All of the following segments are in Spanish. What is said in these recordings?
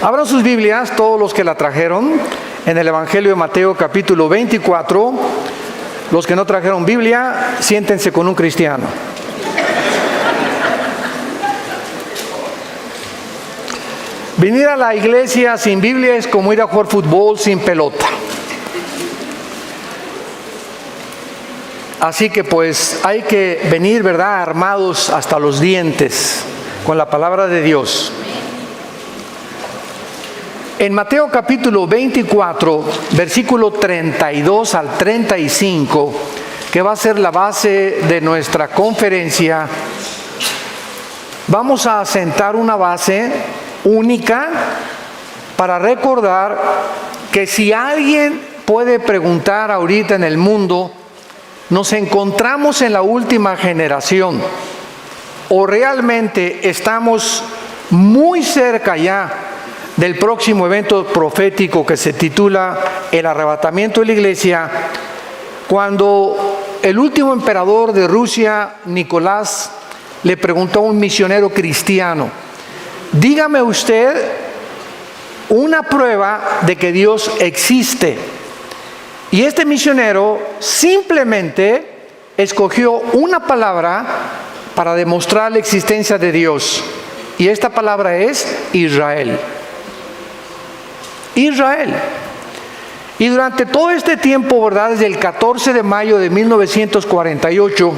Abran sus Biblias, todos los que la trajeron, en el Evangelio de Mateo capítulo 24. Los que no trajeron Biblia, siéntense con un cristiano. Venir a la iglesia sin Biblia es como ir a jugar fútbol sin pelota. Así que pues hay que venir, ¿verdad?, armados hasta los dientes con la palabra de Dios. En Mateo capítulo 24, versículo 32 al 35, que va a ser la base de nuestra conferencia, vamos a sentar una base única para recordar que si alguien puede preguntar ahorita en el mundo, ¿nos encontramos en la última generación o realmente estamos muy cerca ya del próximo evento profético que se titula el arrebatamiento de la iglesia? Cuando el último emperador de Rusia, Nicolás, le preguntó a un misionero cristiano: dígame usted una prueba de que Dios existe. Y este misionero simplemente escogió una palabra para demostrar la existencia de Dios. Y esta palabra es Israel. Israel. Y durante todo este tiempo, ¿verdad?, desde el 14 de mayo de 1948,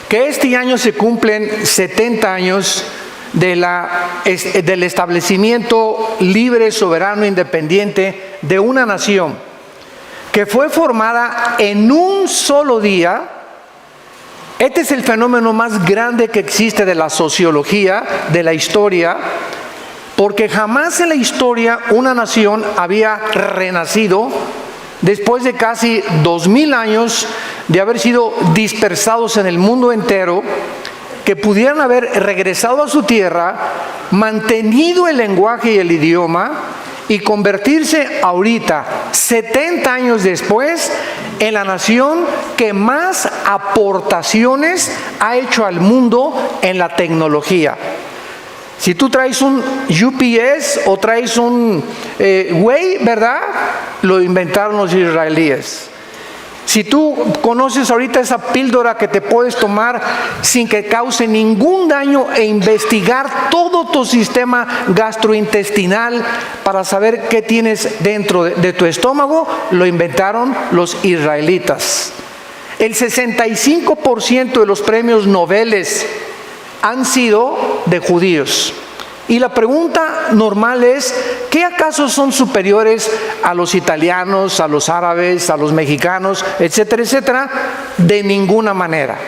que este año se cumplen 70 años del establecimiento libre, soberano, independiente de una nación que fue formada en un solo día. Este es el fenómeno más grande que existe de la sociología, de la historia, porque jamás en la historia una nación había renacido después de casi 2000 años de haber sido dispersados en el mundo entero, que pudieran haber regresado a su tierra, mantenido el lenguaje y el idioma y convertirse ahorita, 70 años después, en la nación que más aportaciones ha hecho al mundo en la tecnología. Si tú traes un UPS o traes un Way, ¿verdad?, lo inventaron los israelíes. Si tú conoces ahorita esa píldora que te puedes tomar sin que cause ningún daño e investigar todo tu sistema gastrointestinal para saber qué tienes dentro de tu estómago, lo inventaron los israelitas. El 65% de los premios Nobel han sido de judíos. Y la pregunta normal es: ¿qué acaso son superiores a los italianos, a los árabes, a los mexicanos, etcétera, etcétera? De ninguna manera.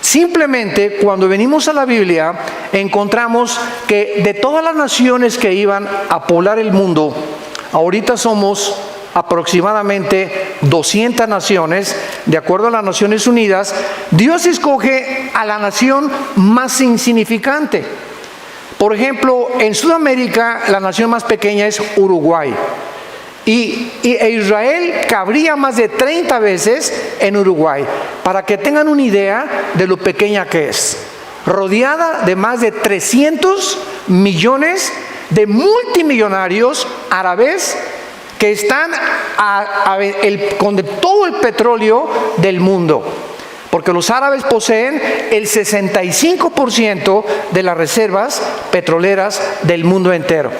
Simplemente cuando venimos a la Biblia encontramos que de todas las naciones que iban a poblar el mundo, ahorita somos aproximadamente 200 naciones, de acuerdo a las Naciones Unidas. Dios escoge a la nación más insignificante. Por ejemplo, en Sudamérica la nación más pequeña es Uruguay. Y Israel cabría más de 30 veces en Uruguay, para que tengan una idea de lo pequeña que es. Rodeada de más de 300 millones de multimillonarios árabes que están con todo el petróleo del mundo. Porque los árabes poseen el 65% de las reservas petroleras del mundo entero.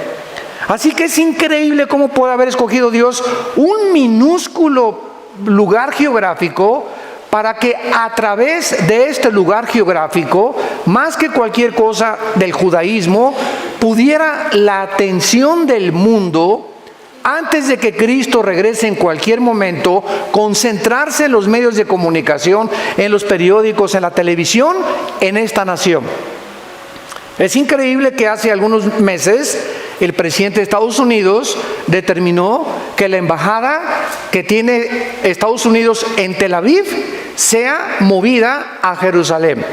Así que es increíble cómo puede haber escogido Dios un minúsculo lugar geográfico para que a través de este lugar geográfico, más que cualquier cosa del judaísmo, pudiera la atención del mundo, antes de que Cristo regrese en cualquier momento, concentrarse en los medios de comunicación, en los periódicos, en la televisión, en esta nación. Es increíble que hace algunos meses el presidente de Estados Unidos determinó que la embajada que tiene Estados Unidos en Tel Aviv sea movida a Jerusalén.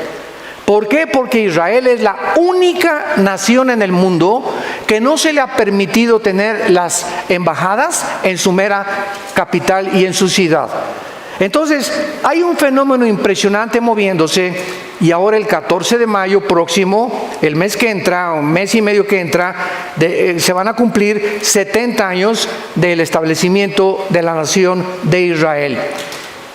¿Por qué? Porque Israel es la única nación en el mundo que no se le ha permitido tener las embajadas en su mera capital y en su ciudad. Entonces, hay un fenómeno impresionante moviéndose, y ahora el 14 de mayo próximo, el mes que entra, un mes y medio que entra, se van a cumplir 70 años del establecimiento de la nación de Israel.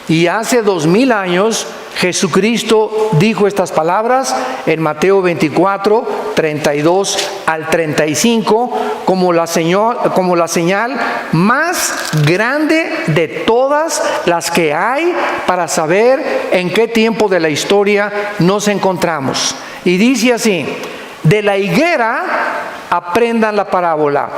Y hace 2000 años Jesucristo dijo estas palabras en Mateo 24, 32 al 35, como la señal más grande de todas las que hay para saber en qué tiempo de la historia nos encontramos. Y dice así: de la higuera aprendan la parábola.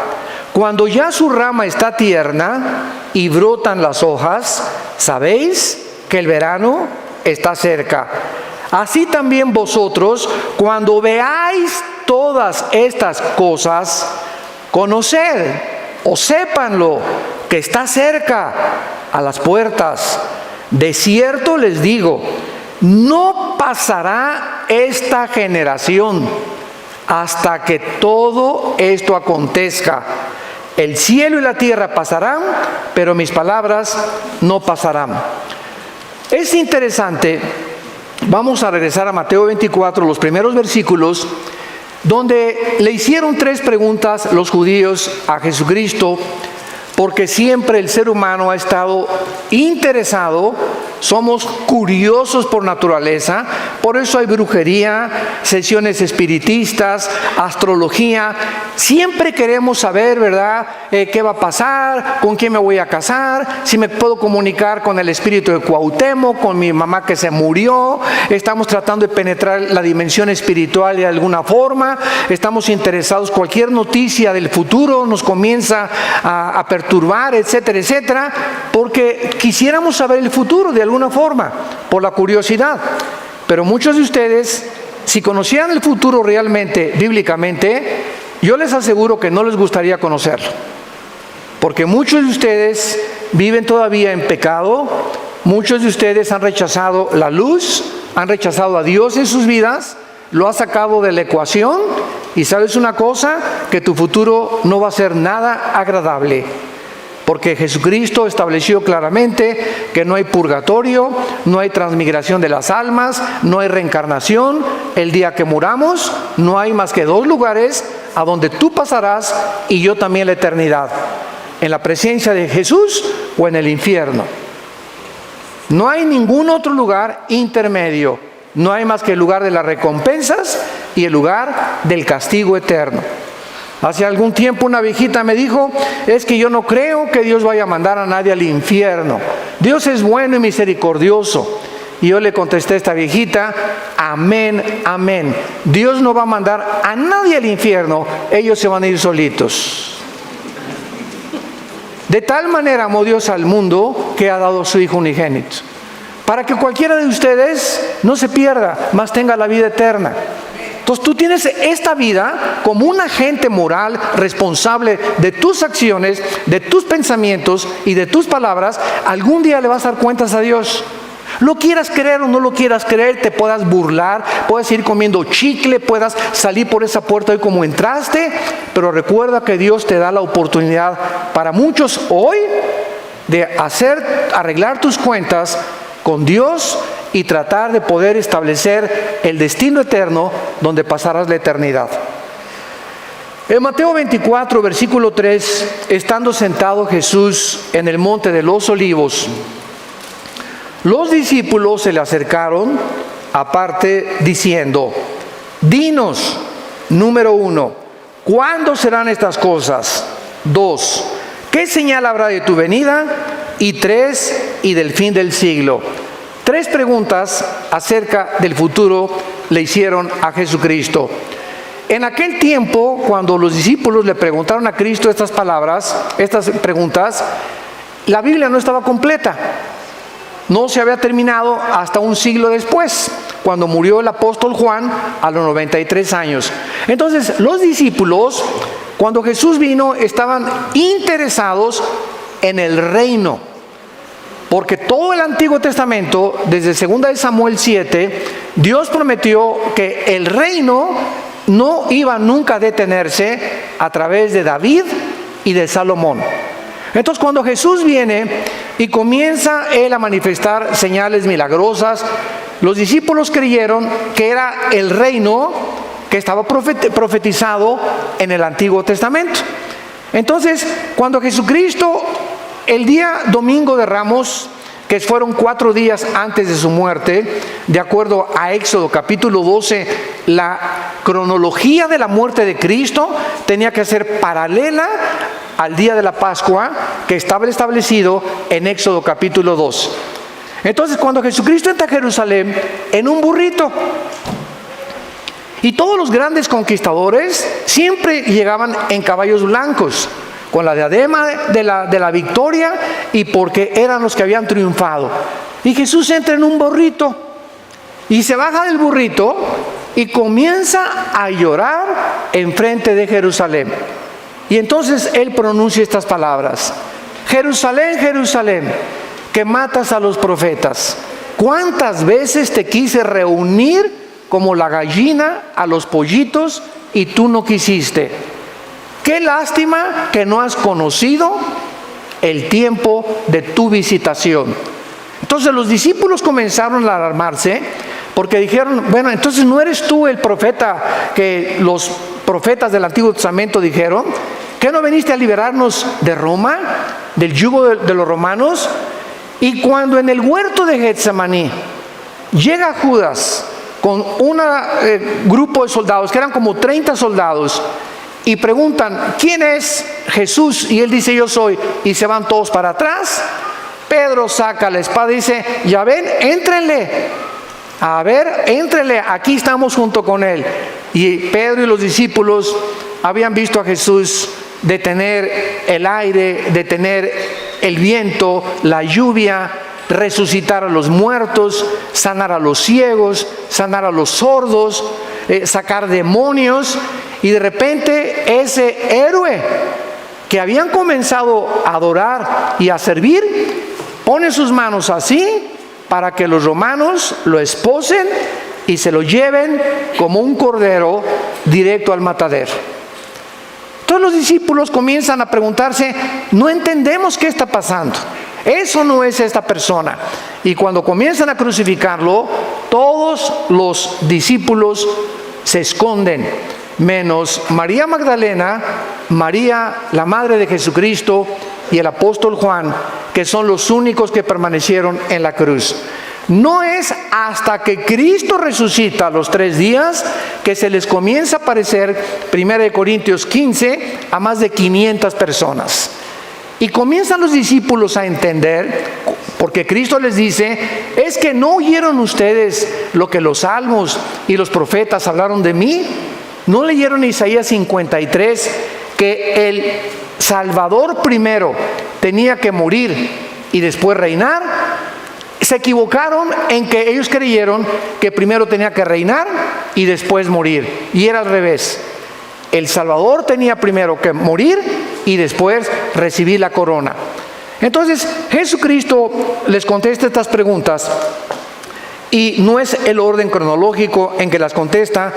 Cuando ya su rama está tierna y brotan las hojas, sabéis que el verano está cerca. Así también vosotros, cuando veáis todas estas cosas, conoced o sépanlo, que está cerca, a las puertas. De cierto les digo, no pasará esta generación hasta que todo esto acontezca. El cielo y la tierra pasarán, pero mis palabras no pasarán. Es interesante, vamos a regresar a Mateo 24, los primeros versículos, donde le hicieron 3 preguntas los judíos a Jesucristo, porque siempre el ser humano ha estado interesado, somos curiosos por naturaleza, por eso hay brujería, sesiones espiritistas, astrología. Siempre queremos saber, ¿verdad?, qué va a pasar, con quién me voy a casar, si me puedo comunicar con el espíritu de Cuauhtémoc, con mi mamá que se murió. Estamos tratando de penetrar la dimensión espiritual de alguna forma, estamos interesados, cualquier noticia del futuro nos comienza a perturbar, etcétera, etcétera, porque quisiéramos saber el futuro de alguna forma, por la curiosidad. Pero muchos de ustedes, si conocieran el futuro realmente, bíblicamente, yo les aseguro que no les gustaría conocerlo. Porque muchos de ustedes viven todavía en pecado, muchos de ustedes han rechazado la luz, han rechazado a Dios en sus vidas, lo ha sacado de la ecuación, y sabes una cosa, que tu futuro no va a ser nada agradable. Porque Jesucristo estableció claramente que no hay purgatorio, no hay transmigración de las almas, no hay reencarnación. El día que muramos, no hay más que 2 lugares a donde tú pasarás y yo también la eternidad: en la presencia de Jesús o en el infierno. No hay ningún otro lugar intermedio. No hay más que el lugar de las recompensas y el lugar del castigo eterno. Hace algún tiempo una viejita me dijo: es que yo no creo que Dios vaya a mandar a nadie al infierno. Dios es bueno y misericordioso. Y yo le contesté a esta viejita: amén, amén. Dios no va a mandar a nadie al infierno, ellos se van a ir solitos. De tal manera amó Dios al mundo que ha dado a su Hijo unigénito, para que cualquiera de ustedes no se pierda, mas tenga la vida eterna. Entonces tú tienes esta vida como un agente moral responsable de tus acciones, de tus pensamientos y de tus palabras. Algún día le vas a dar cuentas a Dios. Lo quieras creer o no lo quieras creer, te puedas burlar, puedas ir comiendo chicle, puedas salir por esa puerta hoy como entraste, pero recuerda que Dios te da la oportunidad para muchos hoy de arreglar tus cuentas con Dios y tratar de poder establecer el destino eterno donde pasarás la eternidad. En Mateo 24, versículo 3, estando sentado Jesús en el monte de los Olivos, los discípulos se le acercaron aparte diciendo: dinos, número 1, ¿cuándo serán estas cosas? 2, ¿qué señal habrá de tu venida? Y 3, y del fin del siglo. 3 preguntas acerca del futuro le hicieron a Jesucristo. En aquel tiempo, cuando los discípulos le preguntaron a Cristo estas preguntas, la Biblia no estaba completa. No se había terminado hasta un siglo después, cuando murió el apóstol Juan a los 93 años. Entonces, los discípulos, cuando Jesús vino, estaban interesados en el reino. Porque todo el Antiguo Testamento, desde 2 de Samuel 7, Dios prometió que el reino no iba nunca a detenerse a través de David y de Salomón. Entonces, cuando Jesús viene, y comienza él a manifestar señales milagrosas. Los discípulos creyeron que era el reino que estaba profetizado en el Antiguo Testamento. Entonces, cuando Jesucristo, el día domingo de Ramos, que fueron 4 días antes de su muerte, de acuerdo a Éxodo capítulo 12, la cronología de la muerte de Cristo tenía que ser paralela al día de la Pascua que estaba establecido en Éxodo capítulo 2. Entonces, cuando Jesucristo entra a Jerusalén en un burrito, y todos los grandes conquistadores siempre llegaban en caballos blancos, con la diadema de la victoria, y porque eran los que habían triunfado. Y Jesús entra en un burrito y se baja del burrito y comienza a llorar enfrente de Jerusalén. Y entonces él pronuncia estas palabras: Jerusalén, Jerusalén, que matas a los profetas, ¿cuántas veces te quise reunir como la gallina a los pollitos y tú no quisiste? Qué lástima que no has conocido el tiempo de tu visitación. Entonces los discípulos comenzaron a alarmarse, porque dijeron: bueno, entonces ¿no eres tú el profeta que los profetas del Antiguo Testamento dijeron? ¿Que no veniste a liberarnos de Roma, del yugo de los romanos? Y cuando en el huerto de Getsemaní llega Judas con un grupo de soldados, que eran como 30 soldados, y preguntan: ¿quién es Jesús? Y él dice: yo soy. Y se van todos para atrás. Pedro saca la espada y dice: ya ven, éntrenle. A ver, éntrenle, aquí estamos junto con él. Y Pedro y los discípulos habían visto a Jesús detener el aire, detener el viento, la lluvia, resucitar a los muertos, sanar a los ciegos, sanar a los sordos, sacar demonios. Y de repente ese héroe que habían comenzado a adorar y a servir, pone sus manos así para que los romanos lo esposen y se lo lleven como un cordero directo al matadero. Todos los discípulos comienzan a preguntarse: no entendemos qué está pasando, eso no es esta persona. Y cuando comienzan a crucificarlo, todos los discípulos se esconden, menos María Magdalena, María, la madre de Jesucristo, y el apóstol Juan, que son los únicos que permanecieron en la cruz. No es hasta que Cristo resucita a los 3 días que se les comienza a aparecer, 1 Corintios 15, a más de 500 personas. Y comienzan los discípulos a entender, porque Cristo les dice: ¿es que no oyeron ustedes lo que los salmos y los profetas hablaron de mí? ¿No leyeron Isaías 53, que el Salvador primero tenía que morir y después reinar? Se equivocaron en que ellos creyeron que primero tenía que reinar y después morir. Y era al revés. El Salvador tenía primero que morir y después recibir la corona. Entonces Jesucristo les contesta estas preguntas, y no es el orden cronológico en que las contesta.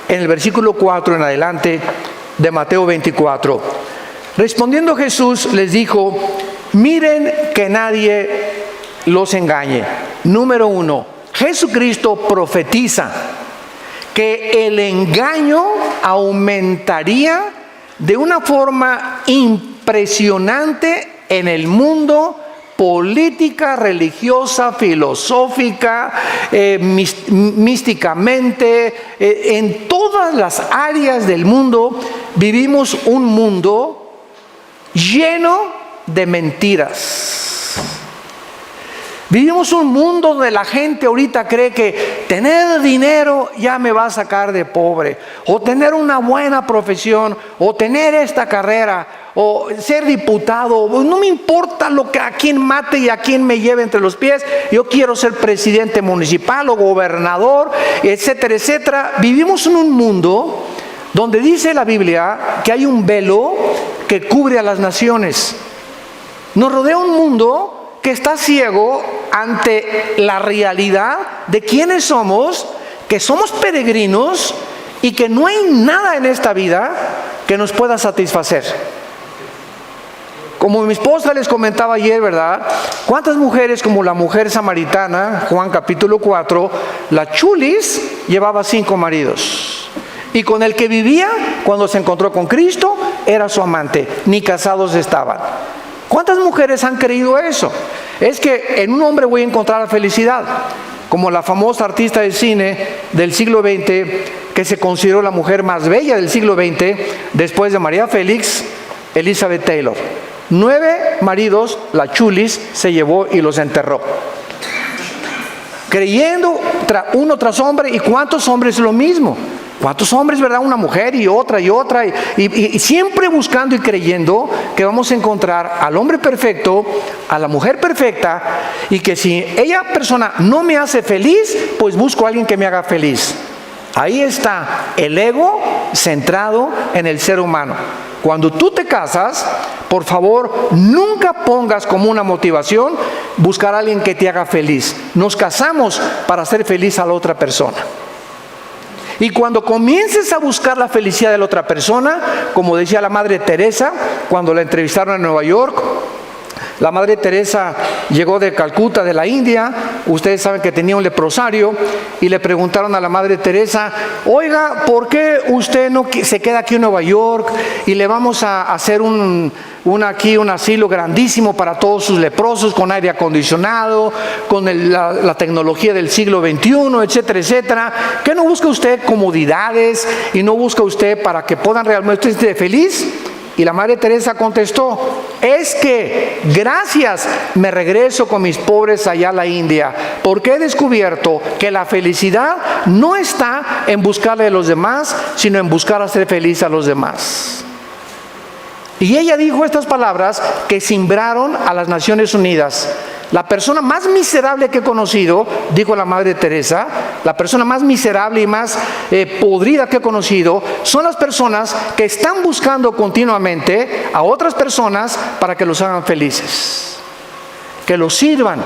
En el versículo 4 en adelante de Mateo 24. Respondiendo Jesús les dijo: miren que nadie los engañe. Número 1, Jesucristo profetiza que el engaño aumentaría de una forma impresionante en el mundo, política, religiosa, filosófica, místicamente, en todas las áreas del mundo. Vivimos un mundo lleno de mentiras. Vivimos un mundo donde la gente ahorita cree que tener dinero ya me va a sacar de pobre, o tener una buena profesión, o tener esta carrera, o ser diputado. No me importa a quién mate y a quién me lleve entre los pies, yo quiero ser presidente municipal o gobernador, etcétera, etcétera. Vivimos en un mundo donde dice la Biblia que hay un velo que cubre a las naciones. Nos rodea un mundo que está ciego ante la realidad de quiénes somos, que somos peregrinos y que no hay nada en esta vida que nos pueda satisfacer. Como mi esposa les comentaba ayer, ¿verdad? ¿Cuántas mujeres como la mujer samaritana, Juan capítulo 4, la chulis llevaba 5 maridos? Y con el que vivía, cuando se encontró con Cristo, era su amante, ni casados estaban. ¿Cuántas mujeres han creído eso? Es que en un hombre voy a encontrar la felicidad, como la famosa artista de cine del siglo XX, que se consideró la mujer más bella del siglo XX, después de María Félix, Elizabeth Taylor. 9 maridos, la chulis, se llevó y los enterró. Creyendo uno tras hombre, ¿y cuántos hombres lo mismo? ¿Cuántos hombres, verdad? Una mujer y otra, y siempre buscando y creyendo que vamos a encontrar al hombre perfecto, a la mujer perfecta, y que si ella persona no me hace feliz, pues busco a alguien que me haga feliz. Ahí está el ego centrado en el ser humano. Cuando tú te casas, por favor, nunca pongas como una motivación buscar a alguien que te haga feliz. Nos casamos para hacer feliz a la otra persona. Y cuando comiences a buscar la felicidad de la otra persona, como decía la Madre Teresa, cuando la entrevistaron en Nueva York, la Madre Teresa llegó de Calcuta, de la India. Ustedes saben que tenía un leprosario y le preguntaron a la Madre Teresa: oiga, ¿por qué usted no se queda aquí en Nueva York y le vamos a hacer un asilo grandísimo para todos sus leprosos, con aire acondicionado, con la tecnología del siglo XXI, etcétera, etcétera? ¿Qué no busca usted comodidades y no busca usted para que puedan realmente estar feliz? Y la Madre Teresa contestó: es que gracias me regreso con mis pobres allá a la India, porque he descubierto que la felicidad no está en buscarle a los demás, sino en buscar hacer feliz a los demás. Y ella dijo estas palabras que cimbraron a las Naciones Unidas. La persona más miserable que he conocido, dijo la Madre Teresa, la persona más miserable y más podrida que he conocido, son las personas que están buscando continuamente a otras personas para que los hagan felices, que los sirvan.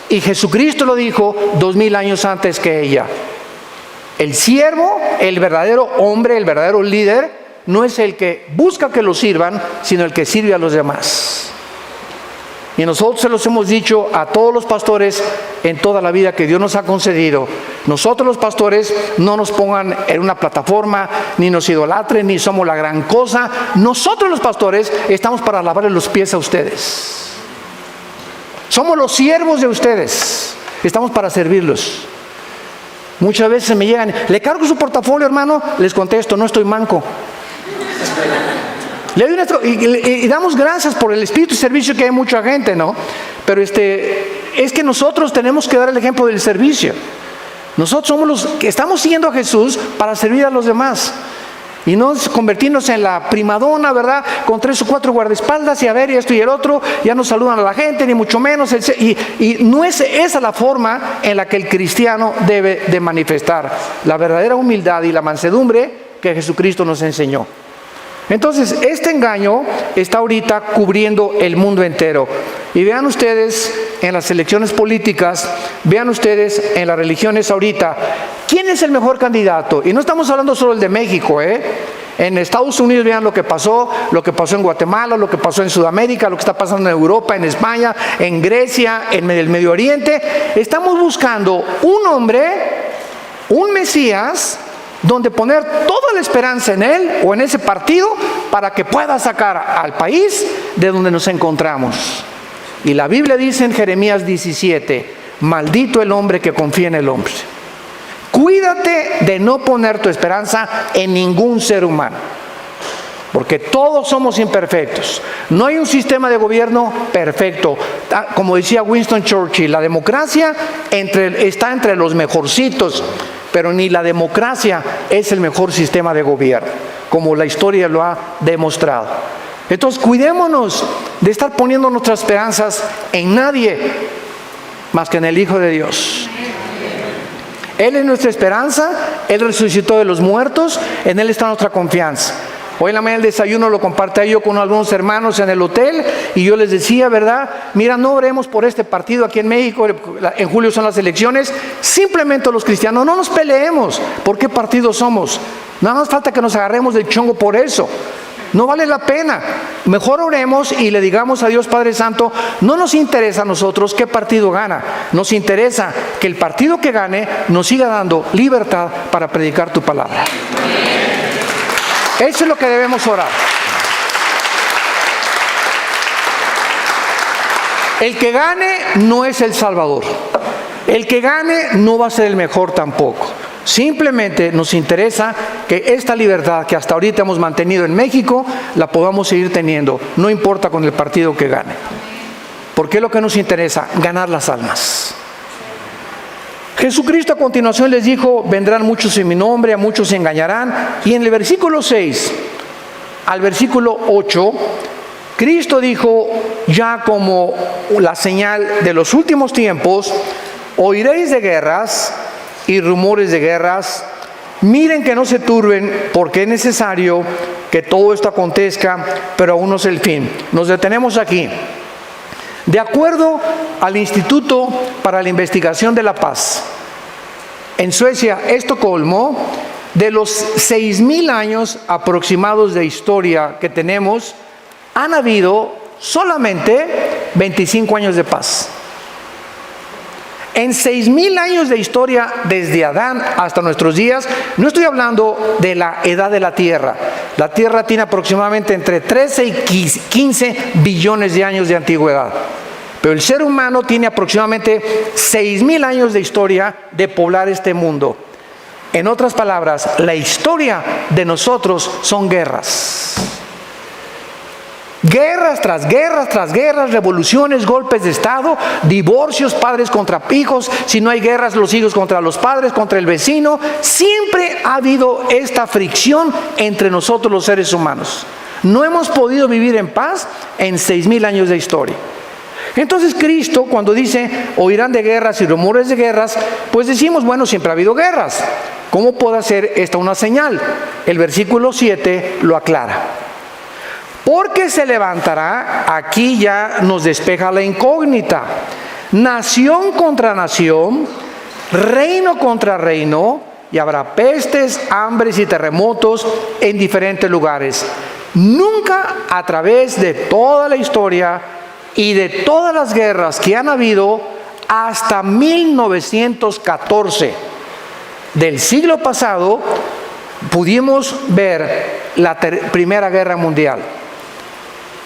Y Jesucristo lo dijo 2000 años antes que ella. El siervo, el verdadero hombre, el verdadero líder, no es el que busca que lo sirvan, sino el que sirve a los demás. Y nosotros se los hemos dicho a todos los pastores en toda la vida que Dios nos ha concedido. Nosotros los pastores no nos pongan en una plataforma, ni nos idolatren, ni somos la gran cosa. Nosotros los pastores estamos para lavarle los pies a ustedes. Somos los siervos de ustedes. Estamos para servirlos. Muchas veces me llegan: ¿le cargo su portafolio, hermano? Les contesto: no estoy manco. Le doy y damos gracias por el espíritu de servicio, que hay mucha gente, ¿no? Pero es que nosotros tenemos que dar el ejemplo del servicio. Nosotros somos los que estamos siguiendo a Jesús para servir a los demás. Y no convertirnos en la primadona, ¿verdad? Con 3 o 4 guardaespaldas y a ver, y esto y el otro, ya no saludan a la gente, ni mucho menos. Y no es esa la forma en la que el cristiano debe de manifestar la verdadera humildad y la mansedumbre que Jesucristo nos enseñó. Entonces, este engaño está ahorita cubriendo el mundo entero. Y vean ustedes en las elecciones políticas, vean ustedes en las religiones ahorita, ¿quién es el mejor candidato? Y no estamos hablando solo de México, En Estados Unidos vean lo que pasó en Guatemala, lo que pasó en Sudamérica, lo que está pasando en Europa, en España, en Grecia, en el Medio Oriente. Estamos buscando un hombre, un Mesías, donde poner toda la esperanza en él o en ese partido para que pueda sacar al país de donde nos encontramos. Y la Biblia dice en Jeremías 17: maldito el hombre que confía en el hombre. Cuídate de no poner tu esperanza en ningún ser humano, porque todos somos imperfectos. No hay un sistema de gobierno perfecto. Como decía Winston Churchill, la democracia está entre los mejorcitos, pero ni la democracia es el mejor sistema de gobierno, como la historia lo ha demostrado. Entonces, cuidémonos de estar poniendo nuestras esperanzas en nadie más que en el Hijo de Dios. Él es nuestra esperanza, Él resucitó de los muertos, en Él está nuestra confianza. Hoy en la mañana el desayuno lo compartí yo con algunos hermanos en el hotel, y yo les decía, ¿verdad? Mira, no oremos por este partido aquí en México, en julio son las elecciones. Simplemente los cristianos no nos peleemos por qué partido somos. Nada más falta que nos agarremos del chongo por eso. No vale la pena. Mejor oremos y le digamos a Dios Padre Santo, no nos interesa a nosotros qué partido gana. Nos interesa que el partido que gane nos siga dando libertad para predicar tu palabra. Eso es lo que debemos orar. El que gane no es el Salvador. El que gane no va a ser el mejor tampoco. Simplemente nos interesa que esta libertad que hasta ahorita hemos mantenido en México, la podamos seguir teniendo, no importa con el partido que gane. Porque es lo que nos interesa, ganar las almas. Jesucristo a continuación les dijo, vendrán muchos en mi nombre, a muchos se engañarán. Y en el versículo 6 al versículo 8, Cristo dijo, ya como la señal de los últimos tiempos, oiréis de guerras y rumores de guerras. Miren que no se turben, porque es necesario que todo esto acontezca, pero aún no es el fin. Nos detenemos aquí. De acuerdo al Instituto para la Investigación de la Paz, en Suecia, Estocolmo, de los 6,000 años aproximados de historia que tenemos, han habido solamente 25 años de paz. En 6,000 años de historia, desde Adán hasta nuestros días, no estoy hablando de la edad de la Tierra. La Tierra tiene aproximadamente entre 13 y 15 billones de años de antigüedad. Pero el ser humano tiene aproximadamente 6,000 años de historia de poblar este mundo. En otras palabras, la historia de nosotros son guerras. Guerras tras guerras tras guerras, revoluciones, golpes de Estado, divorcios, padres contra hijos. Si no hay guerras, los hijos contra los padres, contra el vecino. Siempre ha habido esta fricción entre nosotros los seres humanos. No hemos podido vivir en paz en 6,000 años de historia. Entonces Cristo, cuando dice, oirán de guerras y rumores de guerras, pues decimos, bueno, siempre ha habido guerras. ¿Cómo puede hacer esta una señal? El versículo 7 lo aclara. Porque se levantará, aquí ya nos despeja la incógnita, nación contra nación, reino contra reino, y habrá pestes, hambres y terremotos en diferentes lugares. Nunca a través de toda la historia y de todas las guerras que han habido hasta 1914 del siglo pasado, pudimos ver la Primera Guerra Mundial.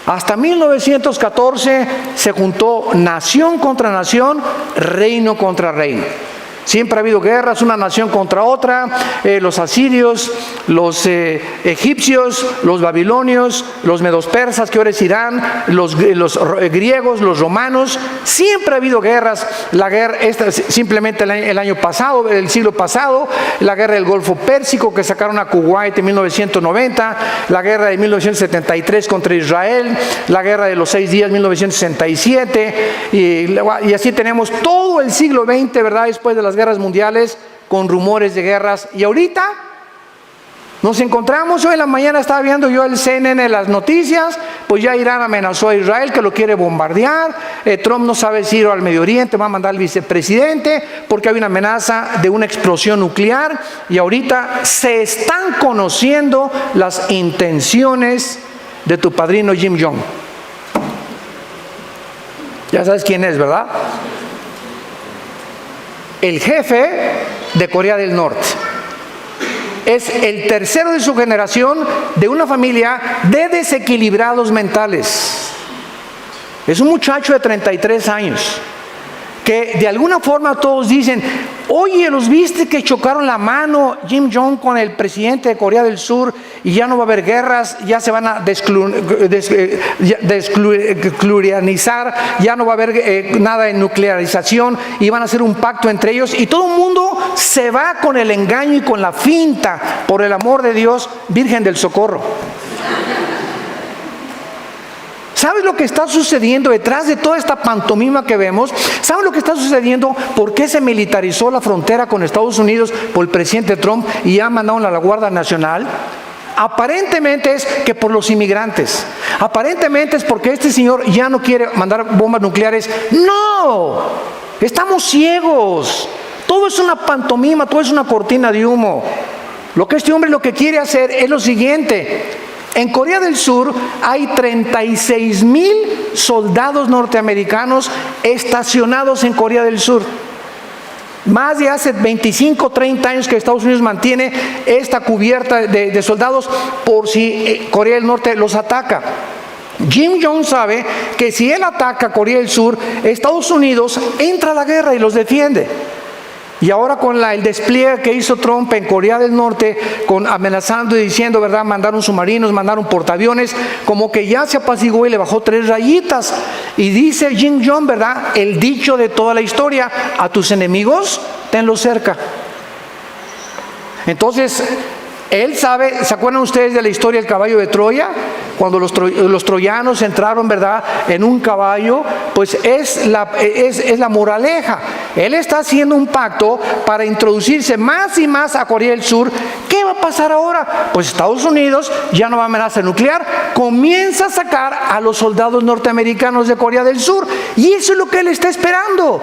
Hasta 1914 se juntó nación contra nación, reino contra reino. Siempre ha habido guerras, una nación contra otra, los asirios, los egipcios, los babilonios, los medos persas, que ahora es Irán, los griegos, los romanos. Siempre ha habido guerras. La guerra, esta simplemente el año pasado, el siglo pasado, la guerra del Golfo Pérsico que sacaron a Kuwait en 1990, la guerra de 1973 contra Israel, la guerra de los 6 días 1967, y así tenemos todo el siglo XX, ¿verdad? Después de las guerras mundiales, con rumores de guerras. Y ahorita nos encontramos, hoy en la mañana estaba viendo yo el CNN, las noticias, pues ya Irán amenazó a Israel que lo quiere bombardear. Trump no sabe si ir al Medio Oriente, va a mandar al vicepresidente porque hay una amenaza de una explosión nuclear. Y ahorita se están conociendo las intenciones de tu padrino Kim Jong. Ya sabes quién es, ¿verdad? El jefe de Corea del Norte. Es el tercero de su generación de una familia de desequilibrados mentales. Es un muchacho de 33 años que de alguna forma todos dicen, oye, ¿los viste que chocaron la mano Kim Jong con el presidente de Corea del Sur y ya no va a haber guerras, ya se van a desnuclearizar, ya no va a haber nada de nuclearización y van a hacer un pacto entre ellos? Y todo el mundo se va con el engaño y con la finta, por el amor de Dios, Virgen del Socorro. ¿Sabes lo que está sucediendo detrás de toda esta pantomima que vemos? ¿Sabes lo que está sucediendo? ¿Por qué se militarizó la frontera con Estados Unidos por el presidente Trump y ya mandaron a la Guardia Nacional? Aparentemente es que por los inmigrantes. Aparentemente es porque este señor ya no quiere mandar bombas nucleares. ¡No! Estamos ciegos. Todo es una pantomima, todo es una cortina de humo. Lo que este hombre lo que quiere hacer es lo siguiente: En Corea del Sur hay 36,000 soldados norteamericanos estacionados en Corea del Sur. Más de hace 25, 30 años que Estados Unidos mantiene esta cubierta de soldados por si Corea del Norte los ataca. Kim Jong sabe que si él ataca a Corea del Sur, Estados Unidos entra a la guerra y los defiende. Y ahora con el despliegue que hizo Trump en Corea del Norte, amenazando y diciendo, ¿verdad? Mandaron submarinos, mandaron portaaviones, como que ya se apaciguó y le bajó 3 rayitas. Y dice Kim Jong, ¿verdad? El dicho de toda la historia: a tus enemigos, tenlos cerca. Entonces, él sabe, ¿se acuerdan ustedes de la historia del caballo de Troya? Cuando los troyanos entraron, ¿verdad?, en un caballo, pues es la moraleja. Él está haciendo un pacto para introducirse más y más a Corea del Sur. ¿Qué va a pasar ahora? Pues Estados Unidos ya no va a amenaza nuclear, comienza a sacar a los soldados norteamericanos de Corea del Sur. Y eso es lo que él está esperando.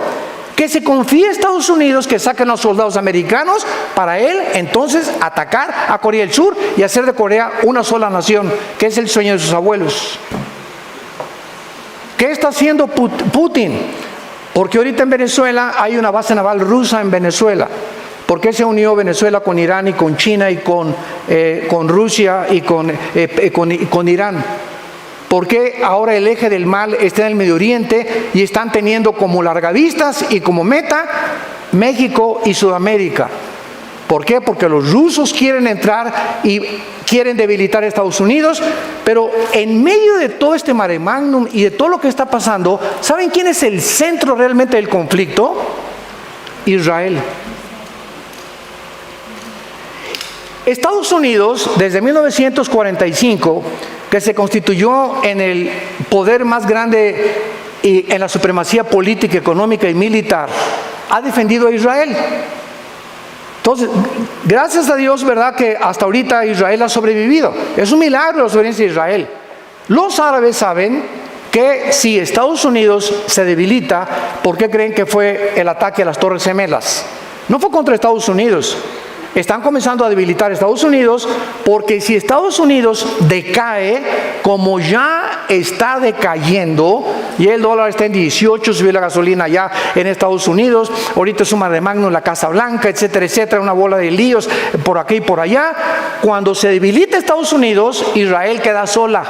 Que se confíe a Estados Unidos, que saquen a los soldados americanos, para él entonces atacar a Corea del Sur y hacer de Corea una sola nación, que es el sueño de sus abuelos. ¿Qué está haciendo Putin? Porque ahorita en Venezuela hay una base naval rusa en Venezuela. ¿Por qué se unió Venezuela con Irán y con China y con Rusia y con Irán? ¿Por qué ahora el eje del mal está en el Medio Oriente y están teniendo como largavistas y como meta México y Sudamérica? ¿Por qué? Porque los rusos quieren entrar y quieren debilitar a Estados Unidos, pero en medio de todo este mare magnum y de todo lo que está pasando, ¿saben quién es el centro realmente del conflicto? Israel. Estados Unidos, desde 1945, que se constituyó en el poder más grande y en la supremacía política, económica y militar, ha defendido a Israel. Entonces, gracias a Dios, ¿verdad?, que hasta ahorita Israel ha sobrevivido. Es un milagro la sobrevivencia de Israel. Los árabes saben que si Estados Unidos se debilita, ¿por qué creen que fue el ataque a las Torres Gemelas? No fue contra Estados Unidos. Están comenzando a debilitar a Estados Unidos, porque si Estados Unidos decae, como ya está decayendo, y el dólar está en 18, subió la gasolina ya en Estados Unidos, ahorita es un mare magnum en la Casa Blanca, etcétera, etcétera, una bola de líos por aquí y por allá. Cuando se debilita Estados Unidos, Israel queda sola.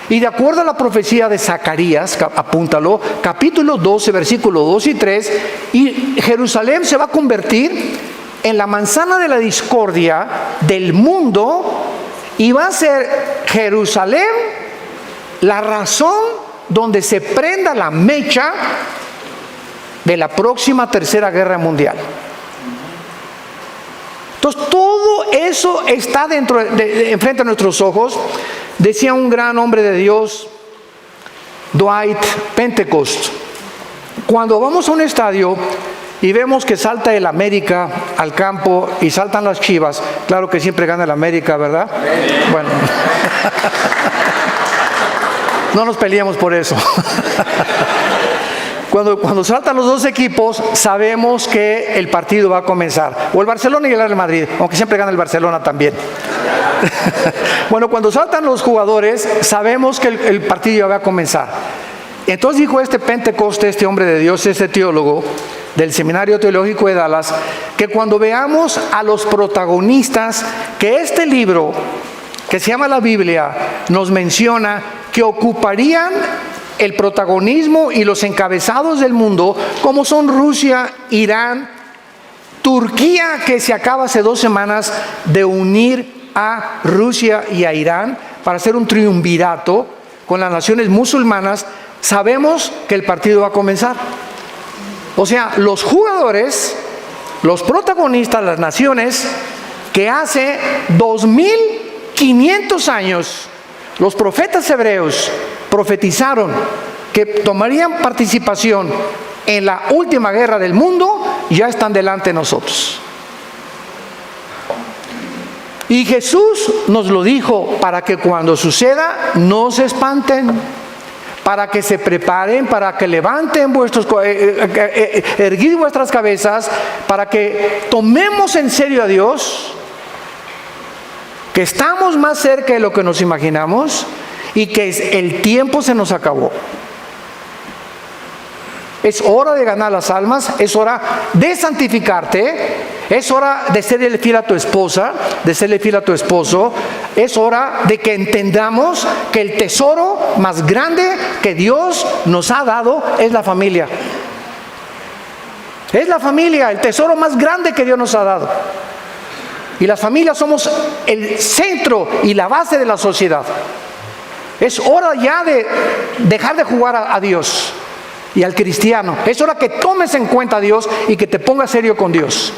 Y de acuerdo a la profecía de Zacarías, apúntalo, capítulo 12, versículos 2 y 3, y Jerusalén se va a convertir en la manzana de la discordia del mundo, y va a ser Jerusalén la razón donde se prenda la mecha de la próxima tercera guerra mundial. Entonces todo eso está enfrente de nuestros ojos. Decía un gran hombre de Dios, Dwight Pentecost: cuando vamos a un estadio y vemos que salta el América al campo y saltan las Chivas, claro que siempre gana el América, ¿verdad? Bueno, no nos peleamos por eso. Cuando saltan los dos equipos, sabemos que el partido va a comenzar. O el Barcelona y el Real Madrid, aunque siempre gana el Barcelona también. Bueno, cuando saltan los jugadores, sabemos que el partido ya va a comenzar. Entonces dijo Pentecoste, este hombre de Dios, este teólogo del Seminario Teológico de Dallas, que cuando veamos a los protagonistas que este libro, que se llama la Biblia, nos menciona que ocuparían el protagonismo y los encabezados del mundo, como son Rusia, Irán, Turquía, que se acaba hace 2 semanas de unir a Rusia y a Irán para hacer un triunvirato con las naciones musulmanas, sabemos que el partido va a comenzar. O sea, los jugadores, los protagonistas, las naciones que hace 2500 años los profetas hebreos profetizaron que tomarían participación en la última guerra del mundo, ya están delante de nosotros. Y Jesús nos lo dijo para que cuando suceda no se espanten, para que se preparen, para que levanten erguid vuestras cabezas, para que tomemos en serio a Dios, que estamos más cerca de lo que nos imaginamos y que el tiempo se nos acabó. Es hora de ganar las almas, es hora de santificarte, es hora de serle fiel a tu esposa, de serle fiel a tu esposo, es hora de que entendamos que el tesoro más grande que Dios nos ha dado es la familia. Es la familia, el tesoro más grande que Dios nos ha dado. Y las familias somos el centro y la base de la sociedad. Es hora ya de dejar de jugar a Dios y al cristiano. Es hora que tomes en cuenta a Dios y que te pongas serio con Dios.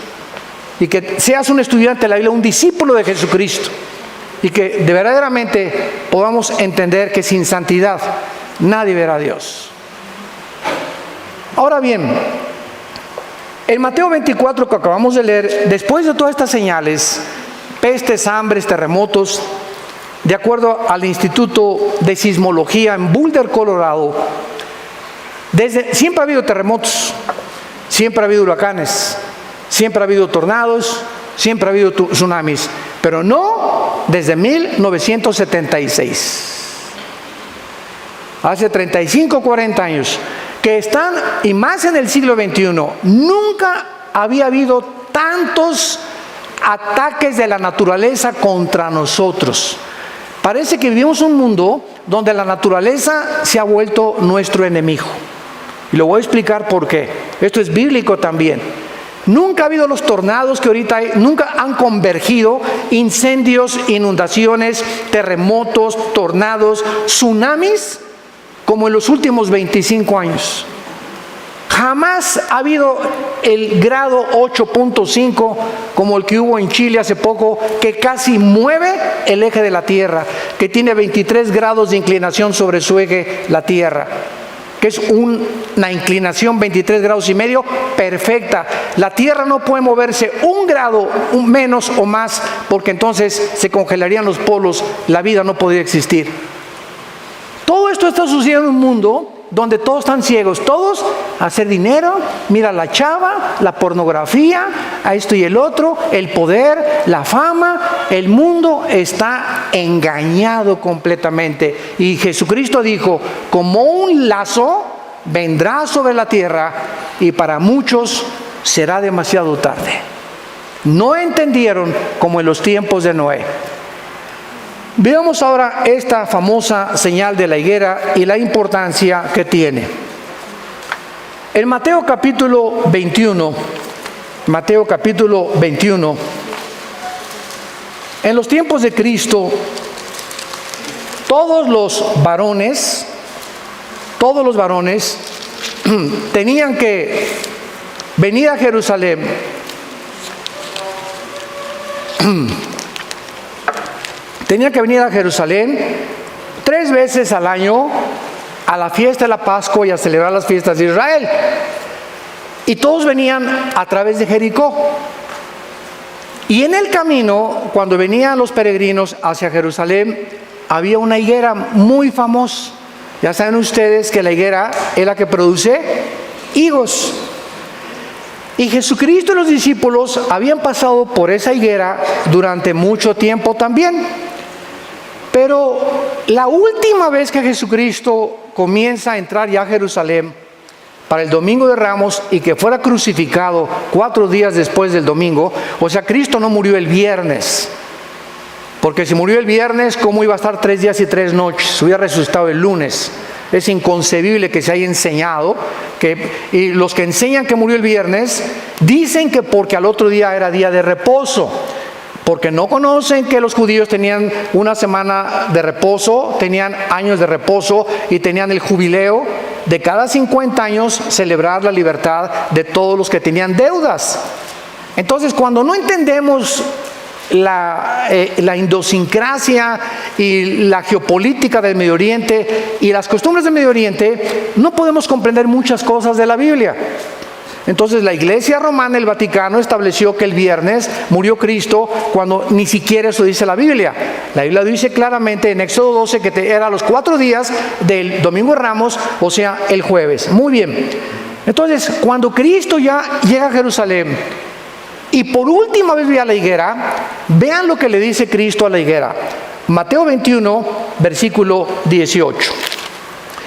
Y que seas un estudiante de la Biblia, un discípulo de Jesucristo. Y que de verdaderamente podamos entender que sin santidad nadie verá a Dios. Ahora bien, en Mateo 24 que acabamos de leer, después de todas estas señales, pestes, hambres, terremotos, de acuerdo al Instituto de Sismología en Boulder, Colorado, siempre ha habido terremotos, siempre ha habido huracanes, siempre ha habido tornados, siempre ha habido tsunamis, pero no desde 1976. Hace 35, 40 años, que están, y más en el siglo XXI, nunca había habido tantos ataques de la naturaleza contra nosotros. Parece que vivimos un mundo donde la naturaleza se ha vuelto nuestro enemigo. Y lo voy a explicar por qué. Esto es bíblico también. Nunca ha habido los tornados que ahorita hay, nunca han convergido incendios, inundaciones, terremotos, tornados, tsunamis, como en los últimos 25 años. Jamás ha habido el grado 8.5 como el que hubo en Chile hace poco, que casi mueve el eje de la Tierra, que tiene 23 grados de inclinación sobre su eje, la Tierra, que es una inclinación 23 grados y medio perfecta. La Tierra no puede moverse un grado menos o más, porque entonces se congelarían los polos, la vida no podría existir. Todo esto está sucediendo en un mundo donde todos están ciegos, todos a hacer dinero, mira la chava, la pornografía, a esto y el otro, el poder, la fama. El mundo está engañado completamente. Y Jesucristo dijo, como un lazo vendrá sobre la tierra y para muchos será demasiado tarde. No entendieron como en los tiempos de Noé. Veamos ahora esta famosa señal de la higuera y la importancia que tiene. En Mateo capítulo 21, en los tiempos de Cristo, todos los varones tenían que venir a Jerusalén Tenía que venir a Jerusalén 3 veces al año a la fiesta de la Pascua y a celebrar las fiestas de Israel. Y todos venían a través de Jericó. Y en el camino, cuando venían los peregrinos hacia Jerusalén, había una higuera muy famosa. Ya saben ustedes que la higuera es la que produce higos. Y Jesucristo y los discípulos habían pasado por esa higuera durante mucho tiempo también. Pero la última vez que Jesucristo comienza a entrar ya a Jerusalén para el Domingo de Ramos y que fuera crucificado 4 días después del domingo, o sea, Cristo no murió el viernes, porque si murió el viernes, ¿cómo iba a estar 3 días y 3 noches? Hubiera resucitado el lunes. Es inconcebible que se haya enseñado, y los que enseñan que murió el viernes, dicen que porque al otro día era día de reposo, porque no conocen que los judíos tenían una semana de reposo, tenían años de reposo y tenían el jubileo de cada 50 años celebrar la libertad de todos los que tenían deudas. Entonces, cuando no entendemos la idiosincrasia y la geopolítica del Medio Oriente y las costumbres del Medio Oriente, no podemos comprender muchas cosas de la Biblia. Entonces la Iglesia Romana, el Vaticano, estableció que el viernes murió Cristo, cuando ni siquiera eso dice la Biblia. La Biblia dice claramente en Éxodo 12 que era los 4 días del Domingo de Ramos, o sea, el jueves. Muy bien. Entonces, cuando Cristo ya llega a Jerusalén, Y por última vez vi a la higuera. Vean lo que le dice Cristo a la higuera. Mateo 21, versículo 18.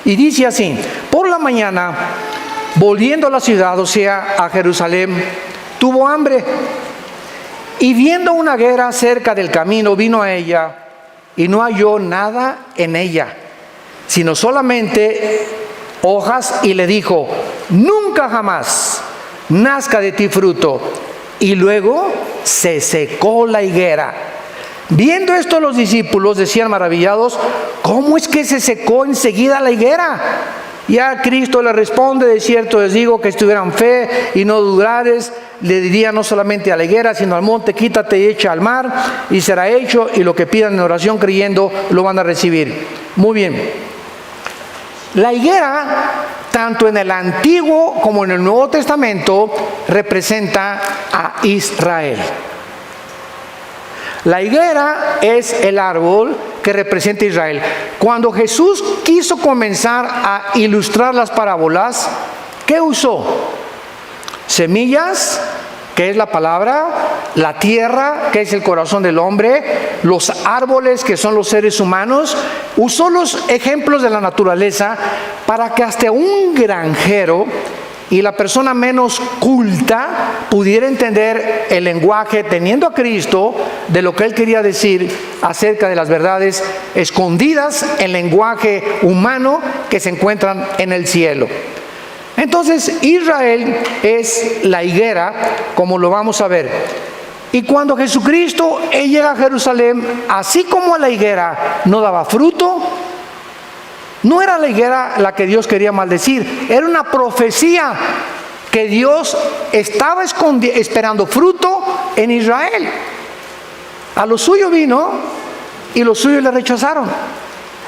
Y dice así: por la mañana, volviendo a la ciudad, o sea, a Jerusalén, tuvo hambre. Y viendo una higuera cerca del camino, vino a ella y no halló nada en ella, sino solamente hojas, y le dijo: nunca jamás nazca de ti fruto. Y luego se secó la higuera. Viendo esto, los discípulos decían maravillados: ¿cómo es que se secó enseguida la higuera? Ya Cristo le responde: de cierto les digo que si tuvieran fe y no dudares, le diría no solamente a la higuera, sino al monte: quítate y echa al mar, y será hecho, y lo que pidan en oración creyendo lo van a recibir. Muy bien. La higuera, tanto en el Antiguo como en el Nuevo Testamento, representa a Israel. La higuera es el árbol que representa a Israel. Cuando Jesús quiso comenzar a ilustrar las parábolas, ¿qué usó? Semillas, que es la palabra; la tierra, que es el corazón del hombre; los árboles, que son los seres humanos. Usó los ejemplos de la naturaleza para que hasta un granjero y la persona menos culta pudiera entender el lenguaje, teniendo a Cristo, de lo que Él quería decir acerca de las verdades escondidas en lenguaje humano que se encuentran en el cielo. Entonces, Israel es la higuera, como lo vamos a ver. Y cuando Jesucristo llega a Jerusalén, así como la higuera no daba fruto, no era la higuera la que Dios quería maldecir, era una profecía que Dios estaba esperando fruto en Israel. A lo suyo vino y los suyos le rechazaron.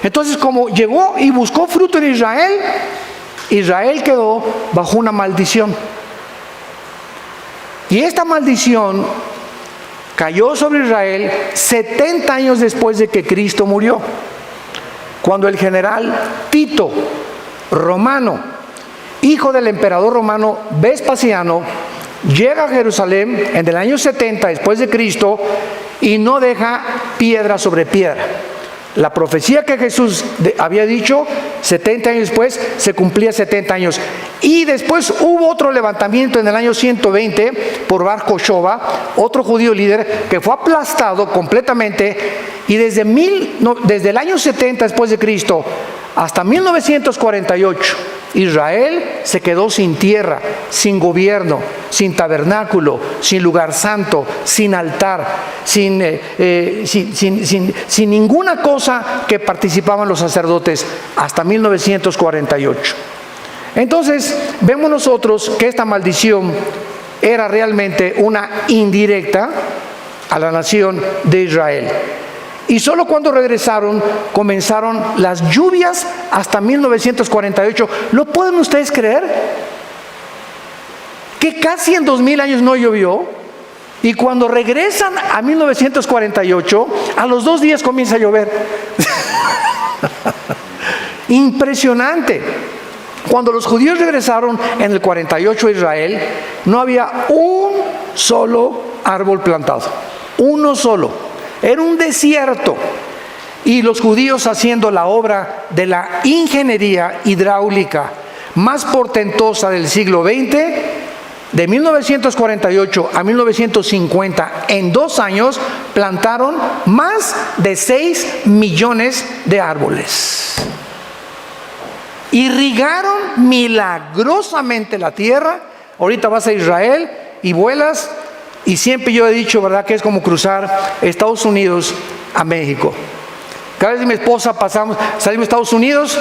Entonces, como llegó y buscó fruto en Israel, Israel quedó bajo una maldición. Y esta maldición cayó sobre Israel 70 años después de que Cristo murió. Cuando el general Tito, romano, hijo del emperador romano Vespasiano, llega a Jerusalén en el año 70 después de Cristo y no deja piedra sobre piedra. La profecía que Jesús había dicho 70 años después se cumplía 70 años. Y después hubo otro levantamiento en el año 120 por Bar Kokhba, otro judío líder, que fue aplastado completamente. Y desde el año 70 después de Cristo hasta 1948, Israel se quedó sin tierra, sin gobierno, sin tabernáculo, sin lugar santo, sin altar, sin ninguna cosa que participaban los sacerdotes hasta 1948. Entonces, vemos nosotros que esta maldición era realmente una indirecta a la nación de Israel. Y solo cuando regresaron comenzaron las lluvias hasta 1948. ¿Lo pueden ustedes creer? Que casi en 2000 años no llovió. Y cuando regresan a 1948, a los 2 días comienza a llover. Impresionante. Cuando los judíos regresaron en el 48 a Israel, no había un solo árbol plantado. Uno solo. Era un desierto. Y los judíos haciendo la obra de la ingeniería hidráulica más portentosa del siglo XX, de 1948 a 1950, en 2 años, plantaron más de 6 millones de árboles. Irrigaron milagrosamente la tierra. Ahorita vas a Israel y vuelas, y siempre yo he dicho, ¿verdad?, que es como cruzar Estados Unidos a México. Cada vez que mi esposa salimos de Estados Unidos,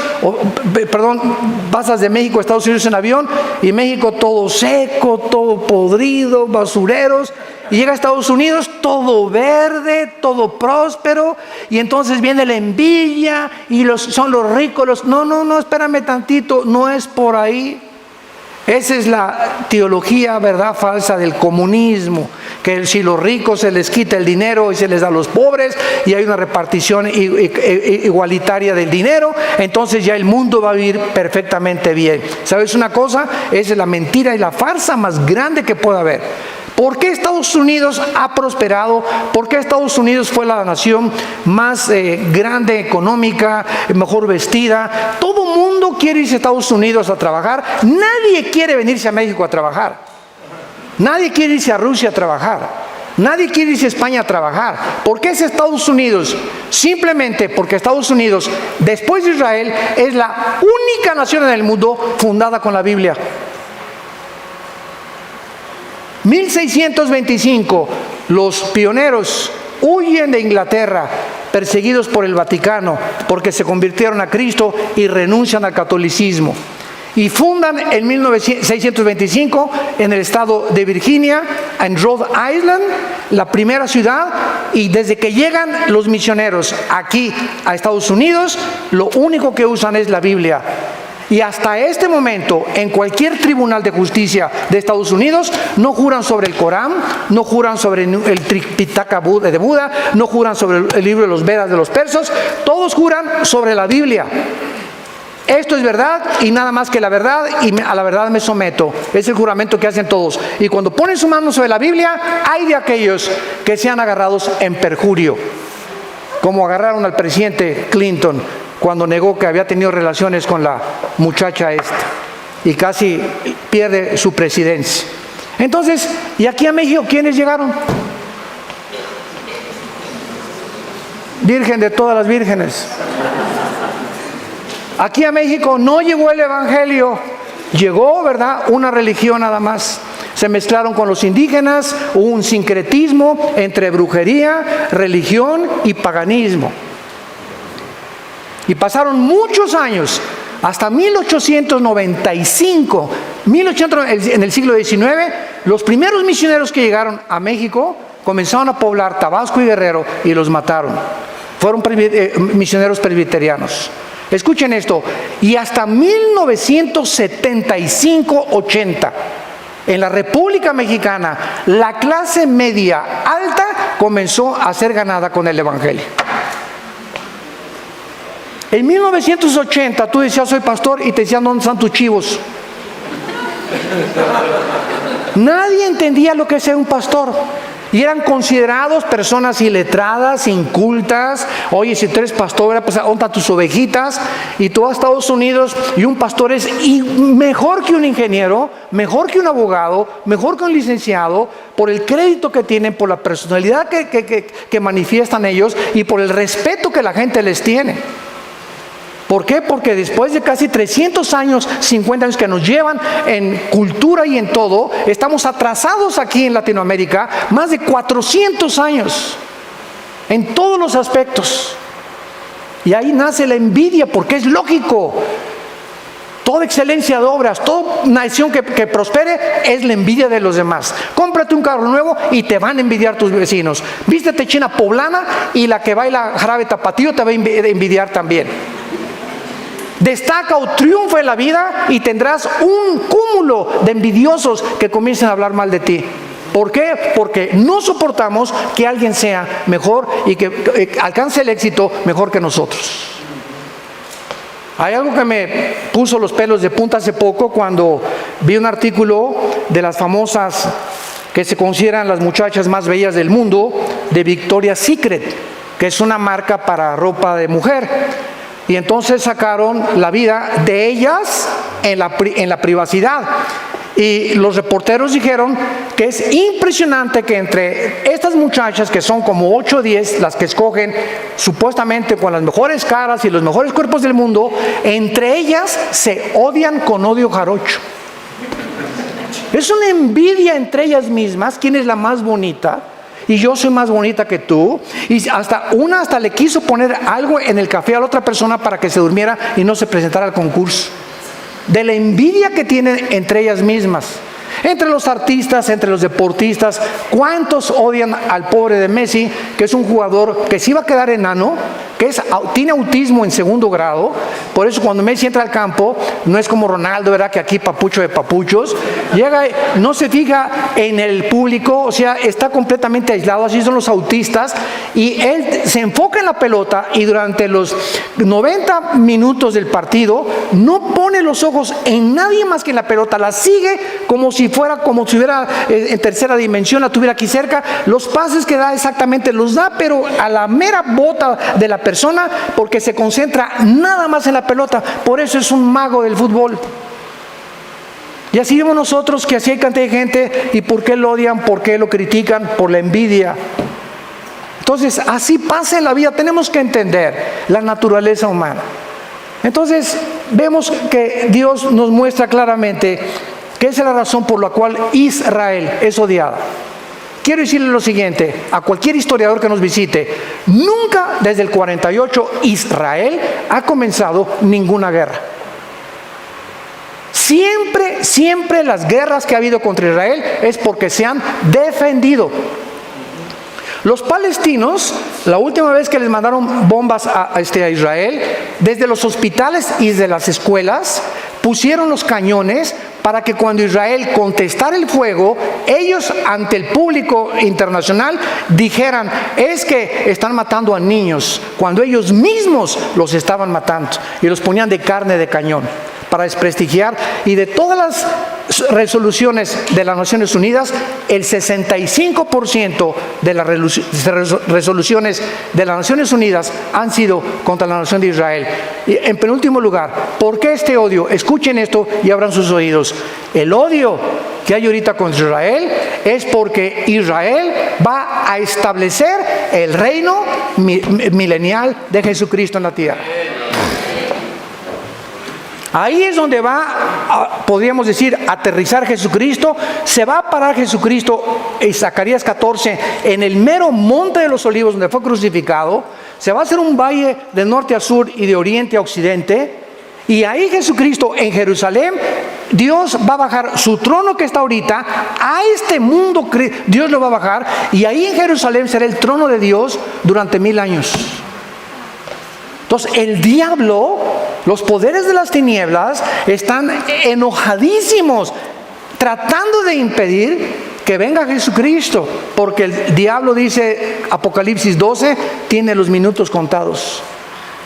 pasas de México a Estados Unidos en avión, y México todo seco, todo podrido, basureros, y llega a Estados Unidos todo verde, todo próspero, y entonces viene la envidia, y son los ricos, no, espérame tantito, no es por ahí. Esa es la teología, ¿verdad?, falsa del comunismo, que si los ricos se les quita el dinero y se les da a los pobres y hay una repartición igualitaria del dinero, entonces ya el mundo va a vivir perfectamente bien. ¿Sabes una cosa? Esa es la mentira y la farsa más grande que puede haber. ¿Por qué Estados Unidos ha prosperado? ¿Por qué Estados Unidos fue la nación más grande, económica, mejor vestida? Todo mundo quiere irse a Estados Unidos a trabajar. Nadie quiere venirse a México a trabajar. Nadie quiere irse a Rusia a trabajar. Nadie quiere irse a España a trabajar. ¿Por qué es Estados Unidos? Simplemente porque Estados Unidos, después de Israel, es la única nación en el mundo fundada con la Biblia. 1625, los pioneros huyen de Inglaterra, perseguidos por el Vaticano, porque se convirtieron a Cristo y renuncian al catolicismo. Y fundan en 1625 en el estado de Virginia, en Rhode Island, la primera ciudad, y desde que llegan los misioneros aquí a Estados Unidos, lo único que usan es la Biblia. Y hasta este momento, en cualquier tribunal de justicia de Estados Unidos, no juran sobre el Corán, no juran sobre el Tripitaka de Buda, no juran sobre el libro de los Vedas de los persas, todos juran sobre la Biblia. Esto es verdad y nada más que la verdad, y a la verdad me someto. Es el juramento que hacen todos. Y cuando ponen su mano sobre la Biblia, hay de aquellos que sean agarrados en perjurio, como agarraron al presidente Clinton cuando negó que había tenido relaciones con la muchacha esta y casi pierde su presidencia. Entonces, ¿y aquí a México quiénes llegaron? Virgen de todas las vírgenes. Aquí a México no llegó el evangelio, llegó, ¿verdad?, una religión nada más. Se mezclaron con los indígenas, hubo un sincretismo entre brujería, religión y paganismo. Y pasaron muchos años, hasta 1895, en el siglo XIX, los primeros misioneros que llegaron a México comenzaron a poblar Tabasco y Guerrero y los mataron. Fueron misioneros presbiterianos. Escuchen esto, y hasta 1975-80, en la República Mexicana, la clase media alta comenzó a ser ganada con el evangelio. En 1980 tú decías soy pastor y te decían ¿dónde están tus chivos? Nadie entendía lo que es ser un pastor. Y eran considerados personas iletradas, incultas. Oye, si tú eres pastor, pues ¿dónde están tus ovejitas? Y tú a Estados Unidos y un pastor es mejor que un ingeniero, mejor que un abogado, mejor que un licenciado, por el crédito que tienen, por la personalidad que manifiestan ellos y por el respeto que la gente les tiene. ¿Por qué? Porque después de casi 300 años, 50 años que nos llevan en cultura y en todo, estamos atrasados aquí en Latinoamérica, más de 400 años, en todos los aspectos. Y ahí nace la envidia, porque es lógico. Toda excelencia de obras, toda nación que prospere es la envidia de los demás. Cómprate un carro nuevo y te van a envidiar tus vecinos. Vístete china poblana y la que baila jarabe tapatío te va a envidiar también. Destaca o triunfa en la vida y tendrás un cúmulo de envidiosos que comiencen a hablar mal de ti. ¿Por qué? Porque no soportamos que alguien sea mejor y que alcance el éxito mejor que nosotros. Hay algo que me puso los pelos de punta hace poco cuando vi un artículo de las famosas que se consideran las muchachas más bellas del mundo, de Victoria's Secret, que es una marca para ropa de mujer. Y entonces sacaron la vida de ellas en la privacidad. Y los reporteros dijeron que es impresionante que entre estas muchachas, que son como 8 o 10, las que escogen supuestamente con las mejores caras y los mejores cuerpos del mundo, entre ellas se odian con odio jarocho. Es una envidia entre ellas mismas, quién es la más bonita. Y yo soy más bonita que tú. Y hasta le quiso poner algo en el café a la otra persona para que se durmiera y no se presentara al concurso. De la envidia que tienen entre ellas mismas. Entre los artistas, entre los deportistas, ¿cuántos odian al pobre de Messi, que es un jugador que se iba a quedar enano, que tiene autismo en 2º grado? Por eso cuando Messi entra al campo, no es como Ronaldo, ¿verdad?, que aquí papucho de papuchos, llega, no se fija en el público, o sea, está completamente aislado, así son los autistas, y él se enfoca en la pelota y durante los 90 minutos del partido no pone los ojos en nadie más que en la pelota, la sigue como si hubiera en tercera dimensión, la tuviera aquí cerca. Los pases que da exactamente los da, pero a la mera bota de la persona, porque se concentra nada más en la pelota. Por eso es un mago del fútbol. Y así vemos nosotros que así hay cantidad de gente. ¿Y por qué lo odian? ¿Por qué lo critican? Por la envidia. Entonces, así pasa en la vida. Tenemos que entender la naturaleza humana. Entonces, vemos que Dios nos muestra claramente que esa es la razón por la cual Israel es odiada. Quiero decirle lo siguiente, a cualquier historiador que nos visite: nunca desde el 48 Israel ha comenzado ninguna guerra. Siempre las guerras que ha habido contra Israel es porque se han defendido. Los palestinos, la última vez que les mandaron bombas a Israel, desde los hospitales y desde las escuelas, pusieron los cañones para que cuando Israel contestara el fuego, ellos ante el público internacional dijeran: es que están matando a niños, cuando ellos mismos los estaban matando, y los ponían de carne de cañón para desprestigiar. Y de todas las resoluciones de las Naciones Unidas, el 65% de las resoluciones de las Naciones Unidas han sido contra la nación de Israel. Y en penúltimo lugar, ¿por qué este odio? Escuchen esto y abran sus oídos. El odio que hay ahorita contra Israel es porque Israel va a establecer el reino milenial de Jesucristo en la tierra. Ahí es donde va, podríamos decir, aterrizar Jesucristo. Se va a parar Jesucristo en Zacarías 14, en el mero monte de los olivos donde fue crucificado. Se va a hacer un valle de norte a sur y de oriente a occidente. Y ahí Jesucristo en Jerusalén, Dios va a bajar su trono que está ahorita a este mundo. Dios lo va a bajar, y ahí en Jerusalén será el trono de Dios durante 1000 años. Entonces el diablo, los poderes de las tinieblas, están enojadísimos, tratando de impedir que venga Jesucristo, porque el diablo, dice Apocalipsis 12, tiene los minutos contados.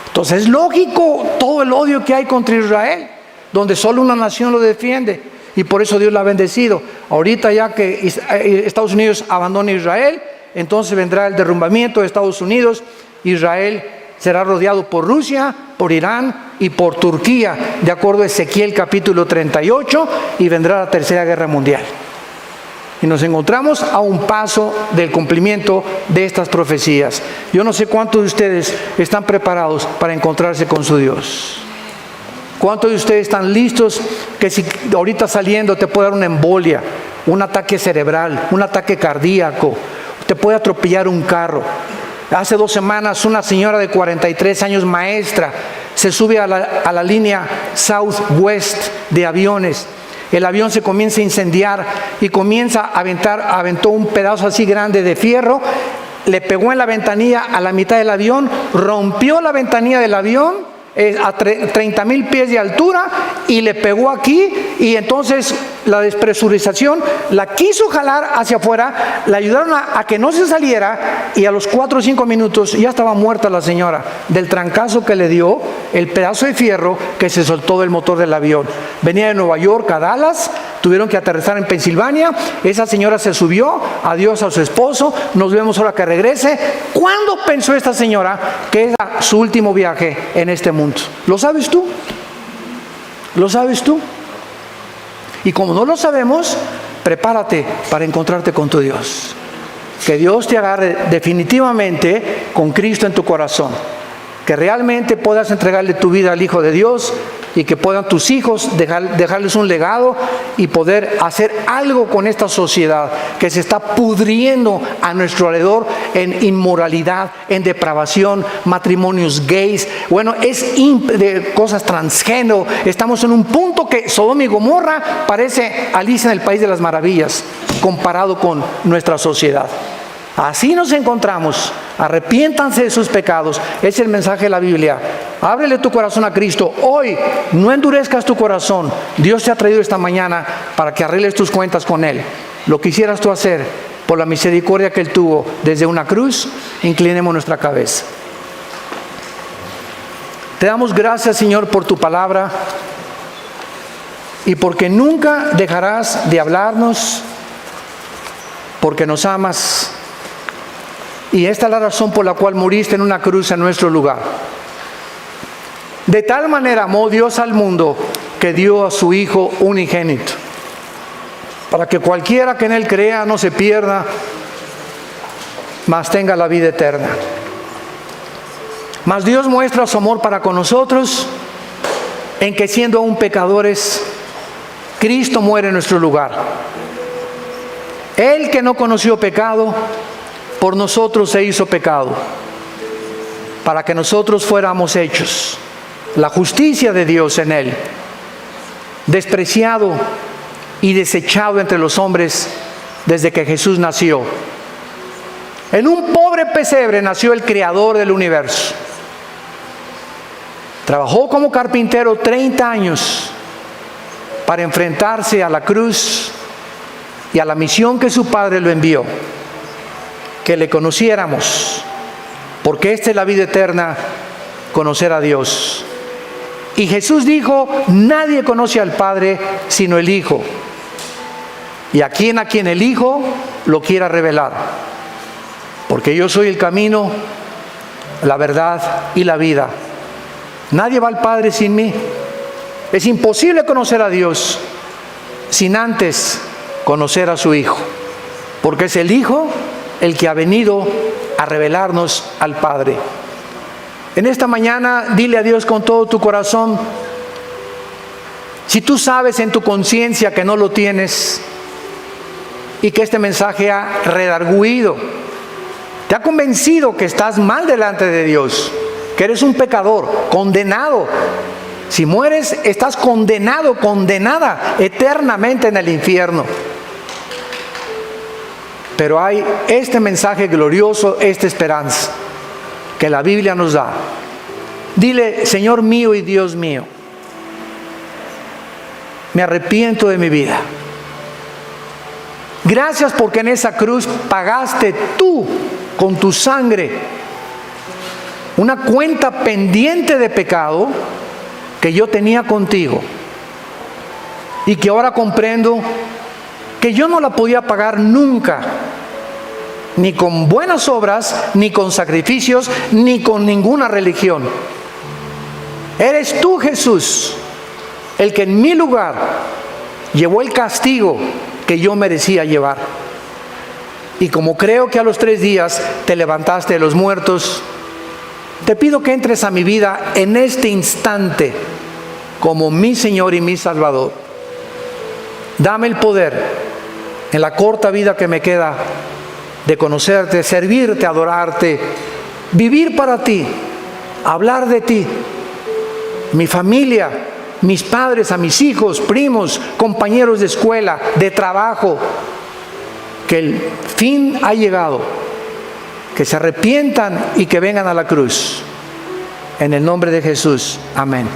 Entonces es lógico todo el odio que hay contra Israel, donde solo una nación lo defiende, y por eso Dios la ha bendecido. Ahorita, ya que Estados Unidos abandona Israel, entonces vendrá el derrumbamiento de Estados Unidos. Israel será rodeado por Rusia, por Irán y por Turquía, de acuerdo a Ezequiel capítulo 38, y vendrá la tercera guerra mundial. Y nos encontramos a un paso del cumplimiento de estas profecías. Yo no sé cuántos de ustedes están preparados para encontrarse con su Dios. ¿Cuántos de ustedes están listos que si ahorita saliendo te puede dar una embolia, un ataque cerebral, un ataque cardíaco, te puede atropellar un carro? Hace 2 semanas una señora de 43 años, maestra, se sube a la línea Southwest de aviones. El avión se comienza a incendiar y aventó un pedazo así grande de fierro, le pegó en la ventanilla a la mitad del avión, rompió la ventanilla del avión a 30,000 pies de altura y le pegó aquí, y entonces la despresurización la quiso jalar hacia afuera, le ayudaron a que no se saliera, y a los 4 o 5 minutos ya estaba muerta la señora del trancazo que le dio el pedazo de fierro que se soltó del motor del avión. Venía de Nueva York a Dallas, tuvieron que aterrizar en Pensilvania. Esa señora se subió, adiós a su esposo, nos vemos ahora que regrese. ¿Cuándo pensó esta señora que era su último viaje en este mundo? ¿Lo sabes tú? ¿Lo sabes tú? Y como no lo sabemos, prepárate para encontrarte con tu Dios. Que Dios te agarre definitivamente con Cristo en tu corazón. Que realmente puedas entregarle tu vida al Hijo de Dios, y que puedan tus hijos dejarles un legado y poder hacer algo con esta sociedad que se está pudriendo a nuestro alrededor en inmoralidad, en depravación, matrimonios gays, de cosas transgénero. Estamos en un punto que Sodoma y Gomorra parece Alicia en el País de las Maravillas comparado con nuestra sociedad. Así nos encontramos. Arrepiéntanse de sus pecados. Es el mensaje de la Biblia. Ábrele tu corazón a Cristo hoy. No endurezcas tu corazón. Dios te ha traído esta mañana para que arregles tus cuentas con Él. Lo quisieras tú hacer por la misericordia que Él tuvo desde una cruz. Inclinemos nuestra cabeza. Te damos gracias, Señor, por tu palabra. y porque nunca dejarás de hablarnos, porque nos amas. Y esta es la razón por la cual muriste en una cruz en nuestro lugar. De tal manera amó Dios al mundo que dio a su Hijo unigénito, para que cualquiera que en Él crea no se pierda, mas tenga la vida eterna. Mas Dios muestra su amor para con nosotros en que, siendo aún pecadores, Cristo muere en nuestro lugar. Él, que no conoció pecado, por nosotros se hizo pecado, para que nosotros fuéramos hechos la justicia de Dios en Él. Despreciado y desechado entre los hombres desde que Jesús nació. En un pobre pesebre nació el creador del universo. Trabajó como carpintero 30 años para enfrentarse a la cruz y a la misión que su Padre lo envió: que le conociéramos, porque esta es la vida eterna, conocer a Dios. Y Jesús dijo: nadie conoce al Padre sino el Hijo, y a quien el Hijo lo quiera revelar, porque yo soy el camino, la verdad y la vida. Nadie va al Padre sin mí. Es imposible conocer a Dios sin antes conocer a su Hijo, porque es el Hijo el que ha venido a revelarnos al Padre. En esta mañana, dile a Dios con todo tu corazón. Si tú sabes en tu conciencia que no lo tienes y que este mensaje ha redarguido, te ha convencido que estás mal delante de Dios, que eres un pecador, condenado. Si mueres, estás condenado, condenada eternamente en el infierno. Pero hay este mensaje glorioso, esta esperanza que la Biblia nos da. Dile: Señor mío y Dios mío, me arrepiento de mi vida. Gracias porque en esa cruz pagaste tú con tu sangre una cuenta pendiente de pecado que yo tenía contigo, y que ahora comprendo que yo no la podía pagar nunca, ni con buenas obras, ni con sacrificios, ni con ninguna religión. Eres tú, Jesús, el que en mi lugar llevó el castigo que yo merecía llevar. Y como creo que a los 3 días te levantaste de los muertos, te pido que entres a mi vida en este instante como mi Señor y mi Salvador. Dame el poder, en la corta vida que me queda, de conocerte, servirte, adorarte, vivir para ti, hablar de ti, mi familia, mis padres, a mis hijos, primos, compañeros de escuela, de trabajo, que el fin ha llegado, que se arrepientan y que vengan a la cruz. En el nombre de Jesús. Amén.